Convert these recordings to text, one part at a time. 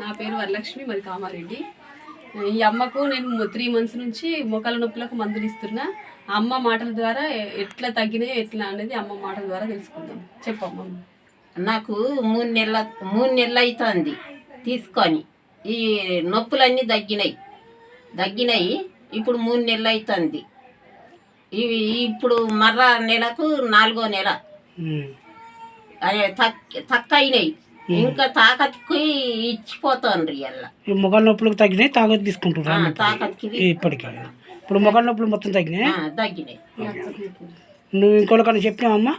నా పేరు వరలక్ష్మి, మరి కామారెడ్డి. ఈ అమ్మకు నేను 3 months నుంచి మోకాల నొప్పులకు మందులు ఇస్తున్నా. అమ్మ మాటల ద్వారా ఎట్లా తగ్గినాయో ఎట్లా అనేది అమ్మ మాటల ద్వారా తెలుసుకుందాం. చెప్పమ్మా. నాకు 3 నెలలు అవుతుంది తీసుకొని. ఈ నొప్పులన్నీ తగ్గినాయి. ఇప్పుడు 3 నెలలు అవుతుంది. ఇప్పుడు మర్ర నెలకు 4వ నెల తక్కువ అయినాయి. ఇంకా తాకత్కి ఇచ్చిపోతాను అలా. మొగల నొప్పులకు తగ్గినాయి, తాకత్ తీసుకుంటున్నాను తాకత్కి ఇప్పటికి. ఇప్పుడు మొగల నొప్పులు మొత్తం తగ్గినాయి. నువ్వు ఇంకోళ్ళకన్నా చెప్పినావమ్మా?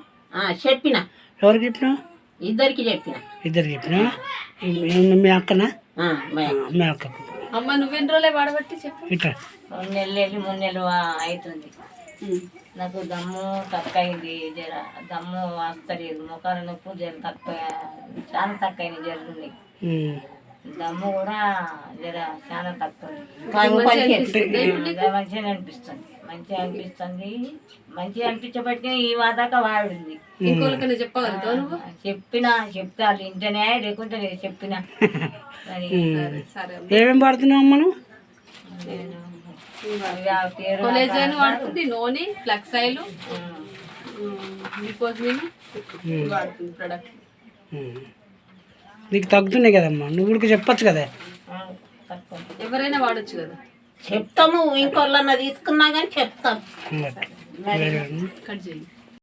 చెప్పిన. ఎవరికి చెప్పినావు? ఇద్దరికి చెప్పిన. మీ అక్కనా? మీ అక్కకు. అమ్మ నువ్వెన్ని రోజులే వాడబట్టి చెప్పు. ఇట్లా 2 నెలలు 3 నెలలు అవుతుంది. నాకు దమ్ము తక్కువ అయింది. జర దమ్ము వస్తలేదు. ముఖాల నొప్పు జర తక్కువ, చాలా తక్కువ అయింది. జరుగుంది దమ్ము కూడా జర చాలా తక్కువ. మంచిగా అనిపిస్తుంది. మంచిగా అనిపించబట్టి ఈ వాదాక వాడింది. ఇంకోళ్ళకన్నా చెప్పగలుగుతావు నువ్వు? చెప్తే వాళ్ళు ఇంటనే లేకుంటే చెప్పిన. ఏమేమి వాడుతున్నావు అమ్మ నువ్వు? కొలేజన్ వాడుతుంది, నూనె, ఫ్లక్స్ ఆయిల్, గ్లూకోజ్మిన్ వాడుతుంది ప్రొడక్ట్. నీకు తగ్గుతున్నాయి కదమ్మా, నువ్వు కూడా చెప్పచ్చు కదా. ఎవరైనా వాడచ్చు కదా. చెప్తాము. ఇంకోళ్ళన్నా తీసుకున్నా కానీ చెప్తాం. కట్ చేయి.